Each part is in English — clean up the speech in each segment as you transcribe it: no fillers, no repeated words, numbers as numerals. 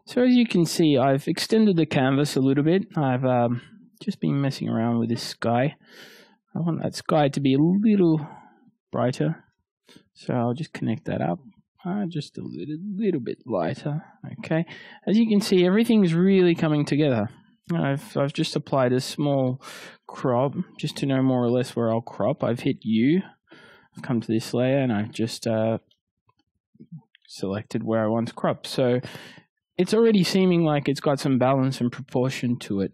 So as you can see, I've extended the canvas a little bit. I've just been messing around with this sky. I want that sky to be a little brighter. So I'll just connect that up. Just a little bit lighter. Okay. As you can see, everything's really coming together. I've just applied a small crop just to know more or less where I'll crop. I've hit U. I've come to this layer and I've just selected where I want to crop. So it's already seeming like it's got some balance and proportion to it.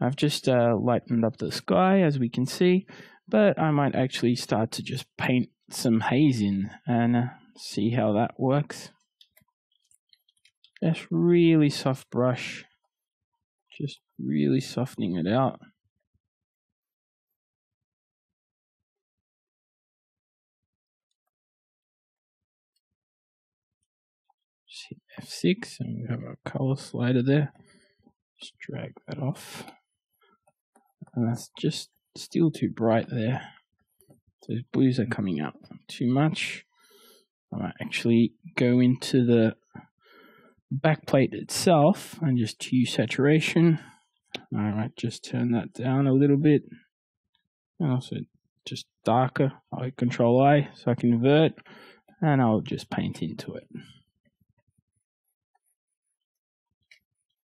I've just lightened up the sky, as we can see, but I might actually start to just paint some haze in and see how that works. Just really soft brush, just really softening it out. Just hit F6 and we have our color slider there. Just drag that off. And that's just still too bright there. Those blues are coming out too much. I might actually go into the backplate itself and just use saturation. I might just turn that down a little bit. And also just darker. I'll hit Control I so I can invert. And I'll just paint into it.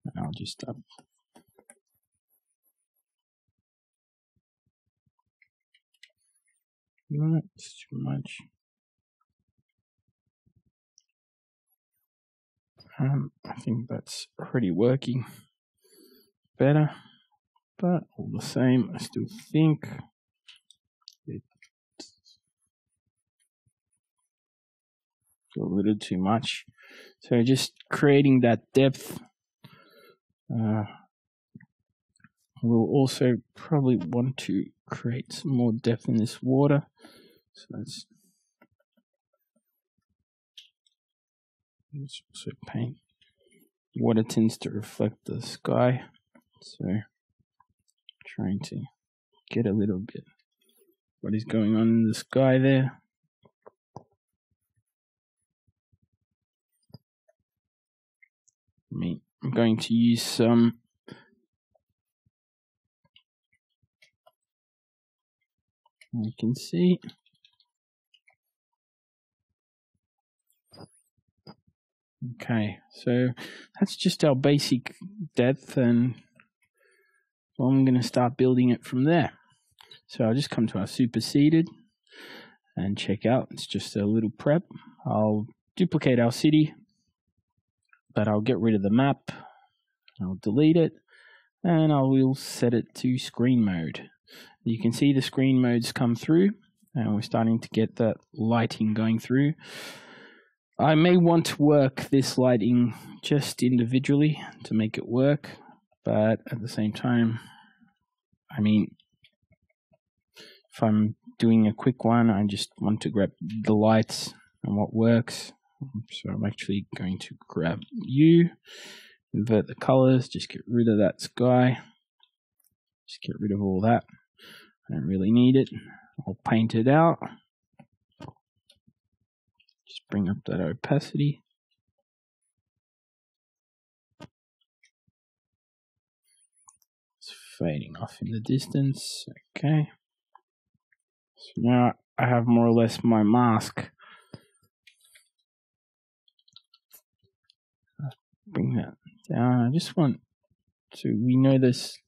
And I'll just it's too much. I think that's already working better, but all the same, I still think it's a little too much. So just creating that depth. We'll also probably want to create some more depth in this water. So let's also paint. Water tends to reflect the sky, so trying to get a little bit what is going on in the sky there. I'm going to use some you can see. Okay, so that's just our basic depth, and I'm going to start building it from there. So I'll just come to our superseded and check out. It's just a little prep. I'll duplicate our city, but I'll get rid of the map. I'll delete it, and I will set it to screen mode. You can see the screen modes come through, and we're starting to get that lighting going through. I may want to work this lighting just individually to make it work, but at the same time, I mean, if I'm doing a quick one, I just want to grab the lights and what works. So I'm actually going to grab U, invert the colors, just get rid of that sky, just get rid of all that. I don't really need it. I'll paint it out. Just bring up that opacity. It's fading off in the distance. Okay. So now I have more or less my mask. Bring that down. I just want to, we know this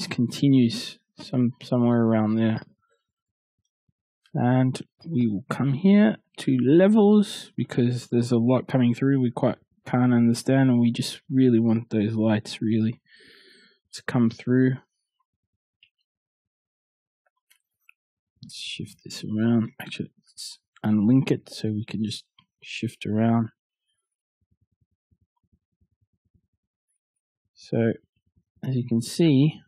continues somewhere around there. And we will come here to levels because there's a lot coming through we quite can't understand, and we just really want those lights really to come through. Let's shift this around. Actually, let's unlink it so we can just shift around. So as you can see,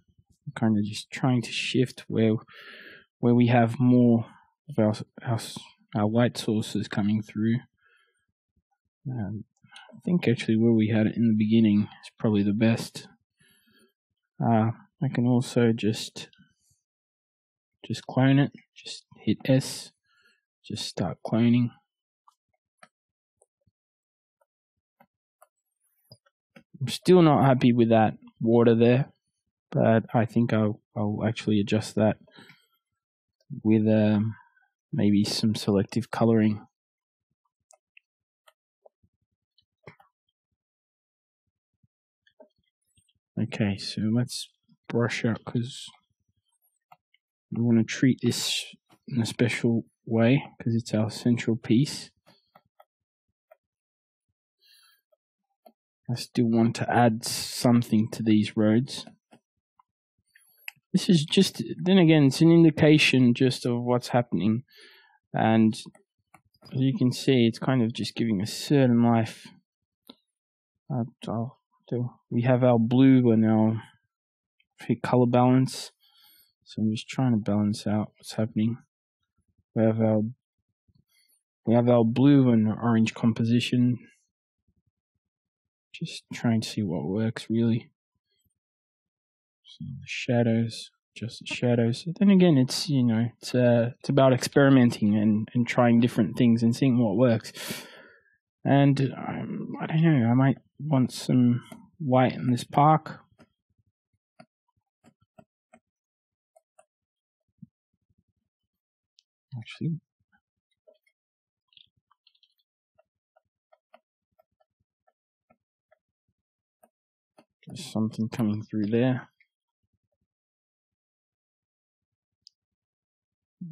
I'm kind of just trying to shift where we have more of our light sources coming through. I think actually where we had it in the beginning is probably the best. I can also just clone it. Just hit S. Just start cloning. I'm still not happy with that water there, but I think I'll actually adjust that with maybe some selective coloring. Okay, so let's brush out because we want to treat this in a special way because it's our central piece. I still want to add something to these roads. This is just, then again, it's an indication just of what's happening. And as you can see, it's kind of just giving a certain life. We have our blue and our color balance. So I'm just trying to balance out what's happening. We have our blue and orange composition. Just trying to see what works really. So the shadows, just the shadows. Then again, it's it's about experimenting and trying different things and seeing what works. And I don't know, I might want some white in this park. Actually, there's something coming through there.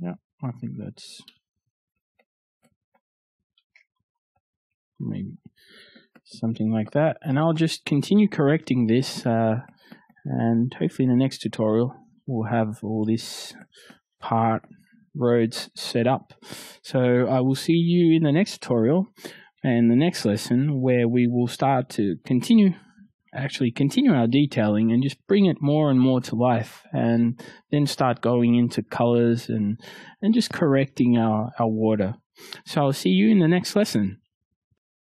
Yeah, I think that's maybe something like that. And I'll just continue correcting this, and hopefully in the next tutorial we'll have all this roads set up. So I will see you in the next tutorial and the next lesson, where we will start to continue our detailing and just bring it more and more to life, and then start going into colors and just correcting our water. So I'll see you in the next lesson.